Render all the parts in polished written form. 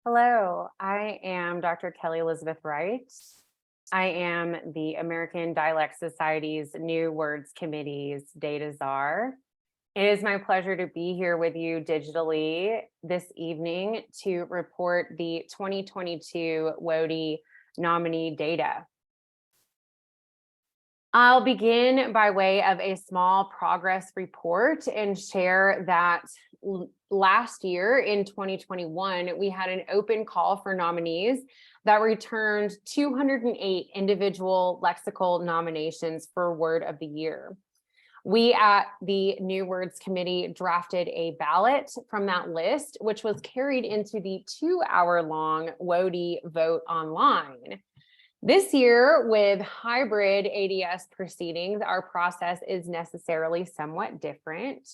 Hello, I am Dr. Kelly Elizabeth Wright. I am the American Dialect Society's New Words Committee's Data Czar. It is my pleasure to be here with you digitally this evening to report the 2022 WOTY nominee data. I'll begin by way of a small progress report and share that last year in 2021, we had an open call for nominees that returned 208 individual lexical nominations for Word of the Year. We at the New Words Committee drafted a ballot from that list, which was carried into the 2-hour-long WOTY vote online. This year, with hybrid ADS proceedings, our process is necessarily somewhat different.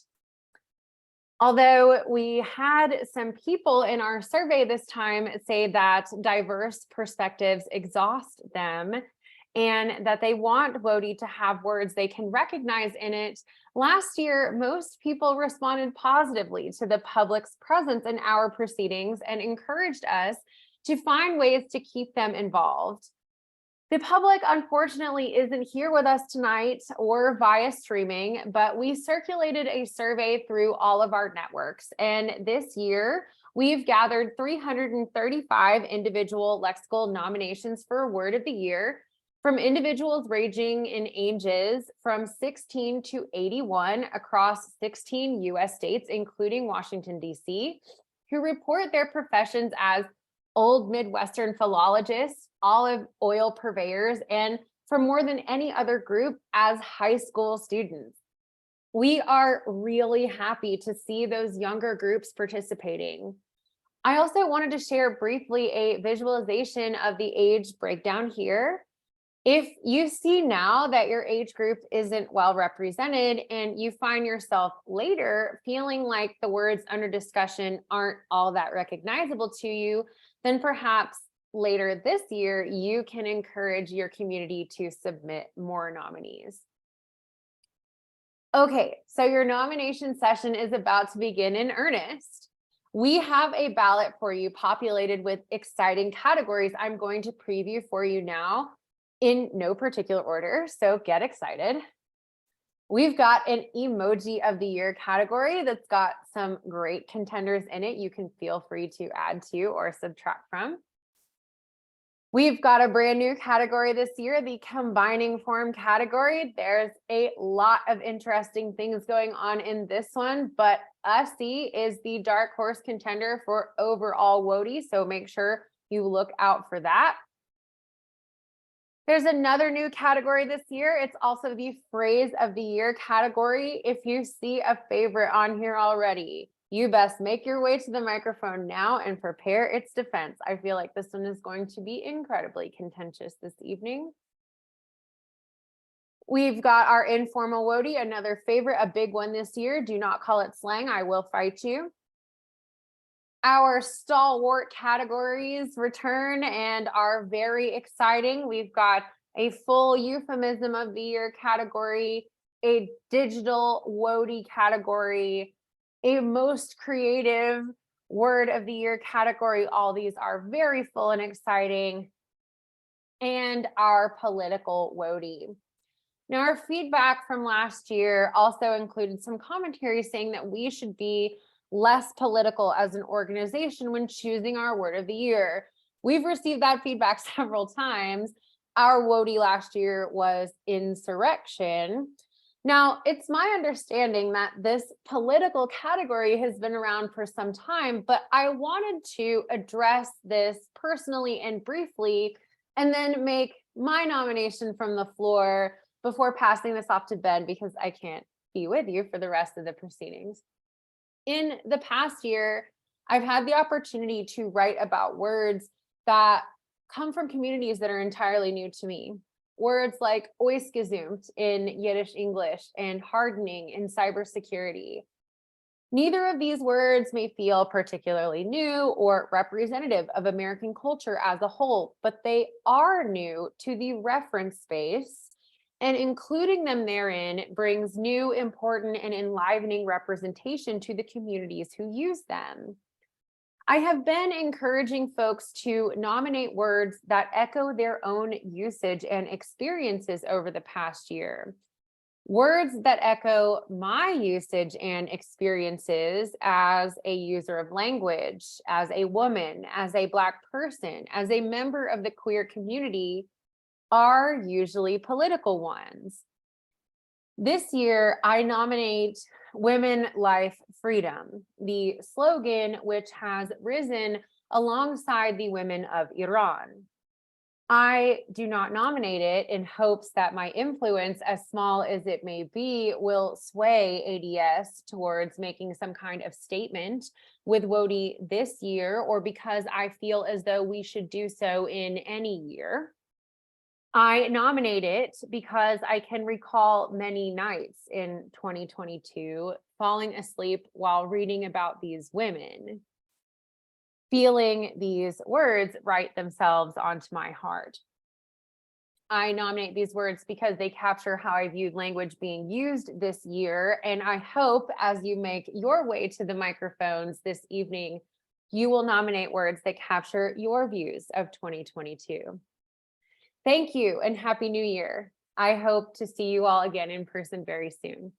Although we had some people in our survey this time say that diverse perspectives exhaust them and that they want WOTY to have words they can recognize in it, last year, most people responded positively to the public's presence in our proceedings and encouraged us to find ways to keep them involved. The public, unfortunately, isn't here with us tonight or via streaming, but we circulated a survey through all of our networks. And this year, we've gathered 335 individual lexical nominations for Word of the Year from individuals ranging in ages from 16 to 81 across 16 US states, including Washington, D.C., who report their professions as Old Midwestern philologists, olive oil purveyors, and for more than any other group as high school students. We are really happy to see those younger groups participating. I also wanted to share briefly a visualization of the age breakdown here. If you see now that your age group isn't well represented and you find yourself later feeling like the words under discussion aren't all that recognizable to you, then perhaps later this year, you can encourage your community to submit more nominees. Okay, so your nomination session is about to begin in earnest. We have a ballot for you populated with exciting categories I'm going to preview for you now in no particular order, so get excited. We've got an Emoji of the Year category that's got some great contenders in it you can feel free to add to or subtract from. We've got a brand new category this year, the Combining Form category. There's a lot of interesting things going on in this one, but USC is the dark horse contender for overall WOTY, so make sure you look out for that. There's another new category this year. It's also the Phrase of the Year category. If you see a favorite on here already, you best make your way to the microphone now and prepare its defense. I feel like this one is going to be incredibly contentious this evening. We've got our Informal WOTY, another favorite, a big one this year. Do not call it slang, I will fight you. Our Stalwart Categories return and are very exciting. We've got a full Euphemism of the Year category, a Digital WOTY category, a Most Creative Word of the Year category. All these are very full and exciting. And our Political WOTY. Now, our feedback from last year also included some commentary saying that we should be less political as an organization when choosing our Word of the Year. We've received that feedback several times. Our WOTY last year was insurrection. Now, it's my understanding that this political category has been around for some time, but I wanted to address this personally and briefly, and then make my nomination from the floor before passing this off to Ben, because I can't be with you for the rest of the proceedings. In the past year, I've had the opportunity to write about words that come from communities that are entirely new to me. Words like oisgezumt in Yiddish English and hardening in cybersecurity. Neither of these words may feel particularly new or representative of American culture as a whole, but they are new to the reference space, and including them therein brings new, important, and enlivening representation to the communities who use them. I have been encouraging folks to nominate words that echo their own usage and experiences over the past year. Words that echo my usage and experiences as a user of language, as a woman, as a Black person, as a member of the queer community are usually political ones. This year, I nominate Women, Life, Freedom, the slogan which has risen alongside the women of Iran. I do not nominate it in hopes that my influence, as small as it may be, will sway ADS towards making some kind of statement with WOTY this year, or because I feel as though we should do so in any year. I nominate it because I can recall many nights in 2022 falling asleep while reading about these women, feeling these words write themselves onto my heart. I nominate these words because they capture how I viewed language being used this year, and I hope as you make your way to the microphones this evening, you will nominate words that capture your views of 2022. Thank you and Happy New Year. I hope to see you all again in person very soon.